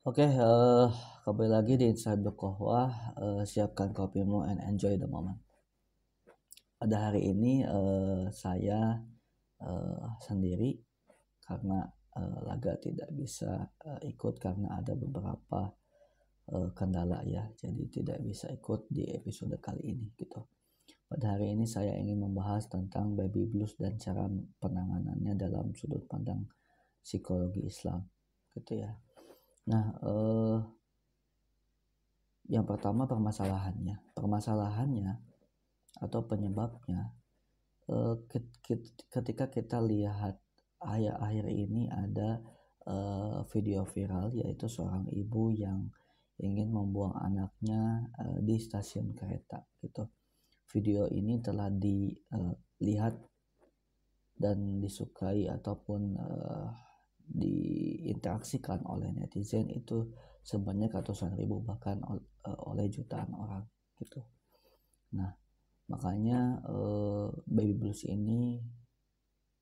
Oke, kembali lagi di Inside Berkohwah. Siapkan kopimu and enjoy the moment. Pada hari ini saya sendiri karena Laga tidak bisa ikut karena ada beberapa kendala ya, jadi tidak bisa ikut di episode kali ini gitu. Pada hari ini saya ingin membahas tentang baby blues dan cara penanganannya dalam sudut pandang psikologi Islam gitu ya. Nah, yang pertama permasalahannya atau penyebabnya, ketika kita lihat akhir-akhir ini ada video viral, yaitu seorang ibu yang ingin membuang anaknya di stasiun kereta gitu. Video ini telah dilihat dan disukai ataupun diinteraksikan oleh netizen itu sebanyak ratusan ribu, bahkan oleh jutaan orang gitu. Nah, makanya baby blues ini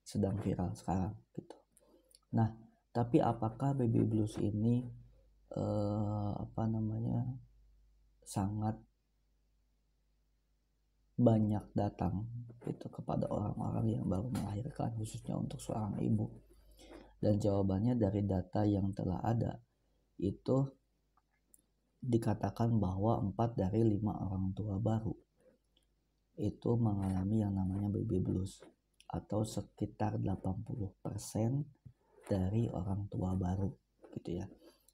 sedang viral sekarang gitu. Nah, tapi apakah baby blues ini sangat banyak datang gitu kepada orang-orang yang baru melahirkan, khususnya untuk seorang ibu? Dan jawabannya dari data yang telah ada itu dikatakan bahwa 4 dari 5 orang tua baru itu mengalami yang namanya baby blues, atau sekitar 80% dari orang tua baru gitu ya,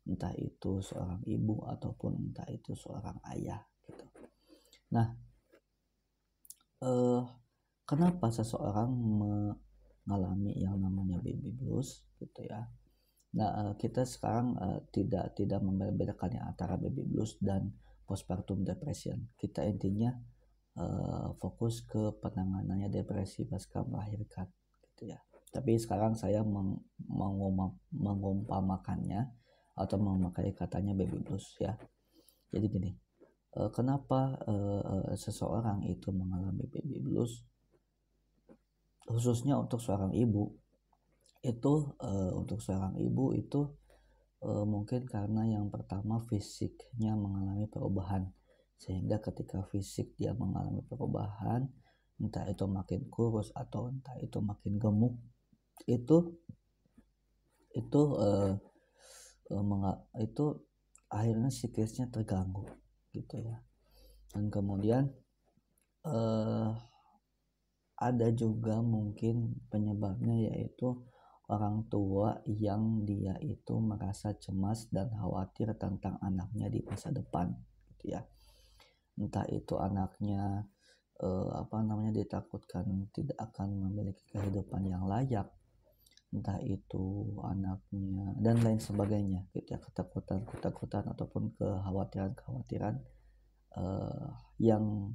entah itu seorang ibu ataupun entah itu seorang ayah gitu. Nah, kenapa seseorang mengalami yang namanya baby blues gitu ya. Nah, kita sekarang tidak membedakan ya antara baby blues dan postpartum depression. Kita intinya fokus ke penanganannya depresi pasca melahirkan gitu ya. Tapi sekarang saya mengumpamakannya atau memakai katanya baby blues ya. Jadi gini, kenapa seseorang itu mengalami baby blues, khususnya untuk seorang ibu itu mungkin karena yang pertama fisiknya mengalami perubahan, sehingga ketika fisik dia mengalami perubahan, entah itu makin kurus atau entah itu makin gemuk, itu itu uh, itu akhirnya psikisnya terganggu gitu ya. Dan kemudian ada juga mungkin penyebabnya, yaitu orang tua yang dia itu merasa cemas dan khawatir tentang anaknya di masa depan gitu ya. Entah itu anaknya ditakutkan tidak akan memiliki kehidupan yang layak, entah itu anaknya dan lain sebagainya gitu ya, ketakutan ataupun kekhawatiran yang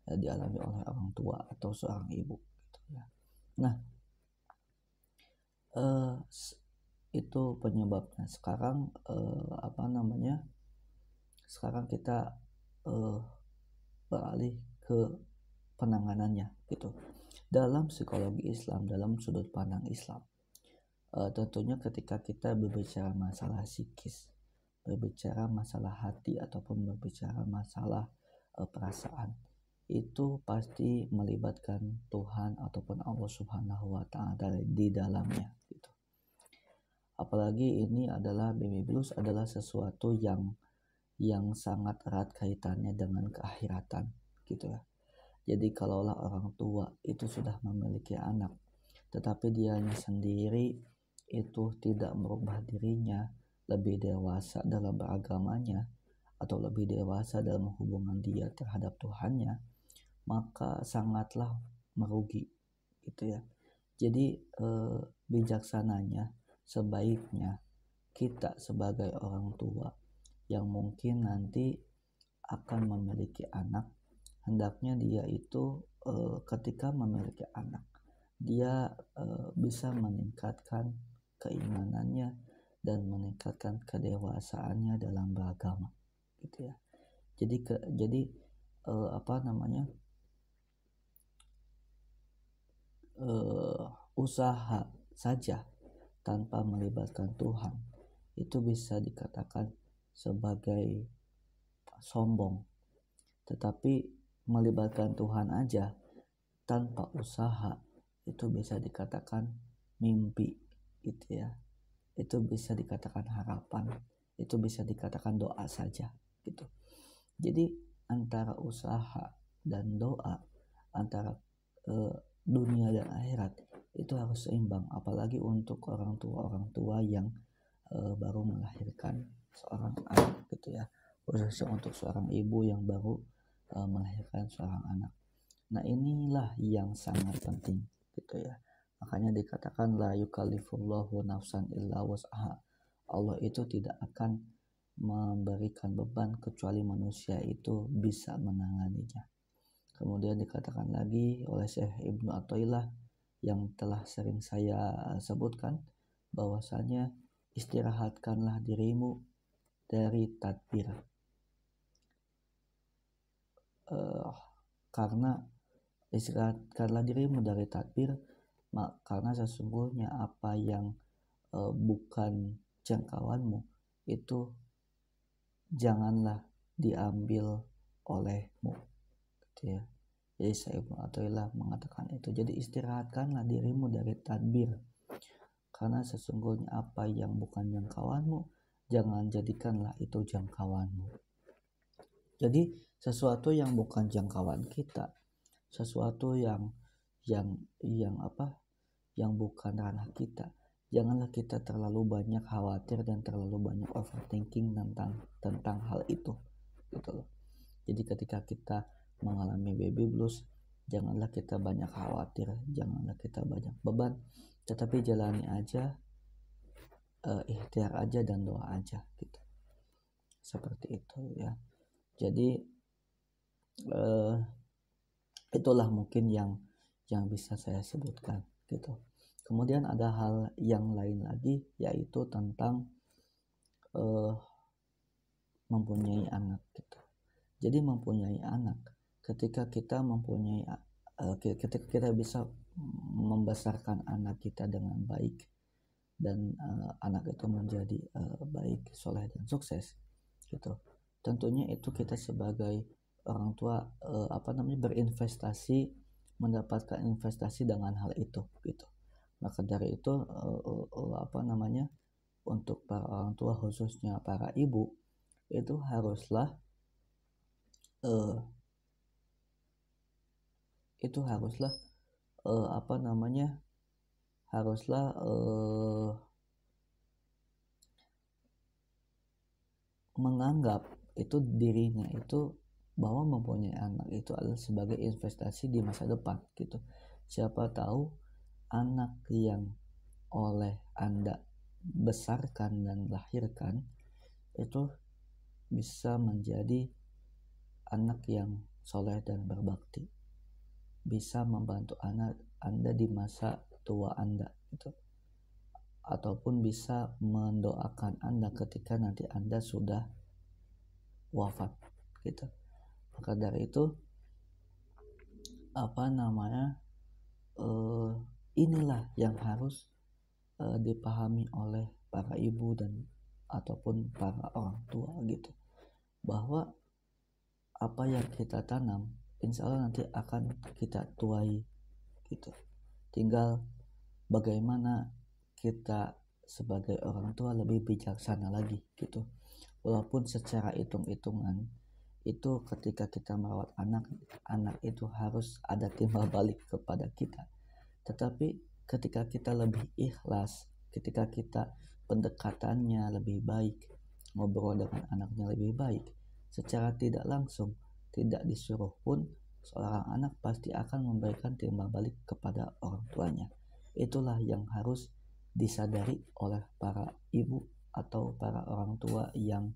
dialami oleh orang tua atau seorang ibu gitu ya. Nah, itu penyebabnya. Sekarang sekarang kita beralih ke penanganannya gitu. Dalam psikologi Islam, dalam sudut pandang Islam, tentunya ketika kita berbicara masalah psikis, berbicara masalah hati ataupun berbicara masalah perasaan, itu pasti melibatkan Tuhan ataupun Allah Subhanahu wa Ta'ala di dalamnya gitu. Apalagi ini adalah baby blues adalah sesuatu yang sangat erat kaitannya dengan keakhiratan gitu ya. Jadi kalaulah orang tua itu sudah memiliki anak, tetapi dianya sendiri itu tidak merubah dirinya lebih dewasa dalam beragamanya atau lebih dewasa dalam hubungan dia terhadap Tuhannya, maka sangatlah merugi gitu ya. Jadi bijaksananya, sebaiknya kita sebagai orang tua yang mungkin nanti akan memiliki anak, hendaknya dia itu ketika memiliki anak, dia bisa meningkatkan keimanannya dan meningkatkan kedewasaannya dalam beragama gitu ya. Jadi usaha saja tanpa melibatkan Tuhan itu bisa dikatakan sebagai sombong. Tetapi melibatkan Tuhan aja tanpa usaha itu bisa dikatakan mimpi gitu ya. Itu bisa dikatakan harapan, itu bisa dikatakan doa saja gitu. Jadi antara usaha dan doa, antara dunia dan akhirat itu harus seimbang, apalagi untuk orang tua yang baru melahirkan seorang anak gitu ya, khususnya untuk seorang ibu yang baru melahirkan seorang anak. Nah inilah yang sangat penting gitu ya. Makanya dikatakan la yukallifullahu nafsan illa wus'aha. Allah itu tidak akan memberikan beban kecuali manusia itu bisa menanganinya. Kemudian dikatakan lagi oleh Syekh Ibnu Athaillah yang telah sering saya sebutkan, bahwasanya istirahatkanlah dirimu dari tadbir, karena istirahatkanlah dirimu dari tadbir, karena sesungguhnya apa yang bukan jangkauanmu itu janganlah diambil olehmu gitu ya. Jadi Syekh Ibnu Athaillah mengatakan itu. Jadi istirahatkanlah dirimu dari tadbir, karena sesungguhnya apa yang bukan jangkauanmu jangan jadikanlah itu jangkauanmu. Jadi sesuatu yang bukan jangkauan kita, sesuatu yang bukan ranah kita, janganlah kita terlalu banyak khawatir dan terlalu banyak overthinking tentang hal itu gitu loh. Jadi ketika kita mengalami baby blues, janganlah kita banyak khawatir, janganlah kita banyak beban, tetapi jalani aja, ikhtiar aja dan doa aja gitu. Seperti itu ya. Jadi itulah mungkin yang bisa saya sebutkan gitu. Kemudian ada hal yang lain lagi, yaitu tentang mempunyai anak gitu. Jadi mempunyai anak, ketika kita kita bisa membesarkan anak kita dengan baik, dan anak itu menjadi baik, soleh dan sukses gitu. Tentunya itu kita sebagai orang tua berinvestasi, mendapatkan investasi dengan hal itu gitu. Maka dari itu untuk para orang tua, khususnya para ibu, itu haruslah menganggap itu dirinya itu bahwa mempunyai anak itu adalah sebagai investasi di masa depan gitu. Siapa tahu anak yang oleh Anda besarkan dan lahirkan itu bisa menjadi anak yang soleh dan berbakti, bisa membantu anak Anda di masa tua Anda gitu, ataupun bisa mendoakan Anda ketika nanti Anda sudah wafat gitu. Maka dari itu inilah yang harus dipahami oleh para ibu dan ataupun para orang tua gitu, bahwa apa yang kita tanam insya Allah nanti akan kita tuai gitu. Tinggal bagaimana kita sebagai orang tua lebih bijaksana lagi gitu. Walaupun secara hitung-hitungan itu ketika kita merawat anak itu harus ada timbal balik kepada kita, tetapi ketika kita lebih ikhlas, ketika kita pendekatannya lebih baik, ngobrol dengan anaknya lebih baik, secara tidak langsung, tidak disuruh pun, seorang anak pasti akan memberikan timbal balik kepada orang tuanya. Itulah yang harus disadari oleh para ibu atau para orang tua yang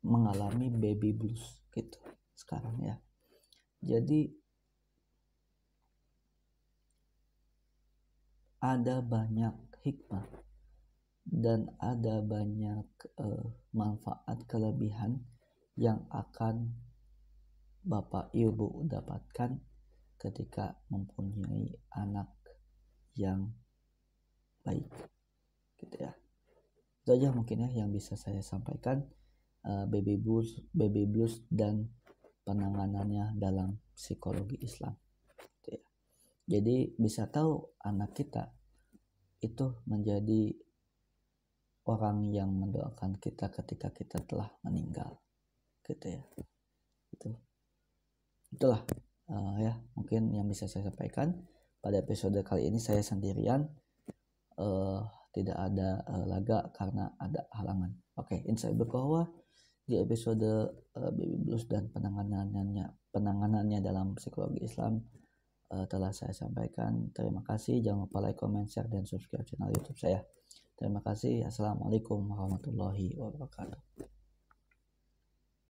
mengalami baby blues gitu sekarang ya. Jadi ada banyak hikmah dan ada banyak manfaat kelebihan yang akan bapak ibu dapatkan ketika mempunyai anak yang baik. Itu aja mungkin ya yang bisa saya sampaikan, baby blues dan penanganannya dalam psikologi Islam gitu ya. Jadi bisa tahu anak kita itu menjadi orang yang mendoakan kita ketika kita telah meninggal gitu ya. Itulah ya mungkin yang bisa saya sampaikan pada episode kali ini. Saya sendirian, tidak ada laga karena ada halangan. Oke, insya bahwa di episode baby blues dan penanganannya dalam psikologi Islam telah saya sampaikan. Terima kasih. Jangan lupa like, comment, share, dan subscribe channel YouTube saya. Terima kasih. Assalamualaikum warahmatullahi wabarakatuh.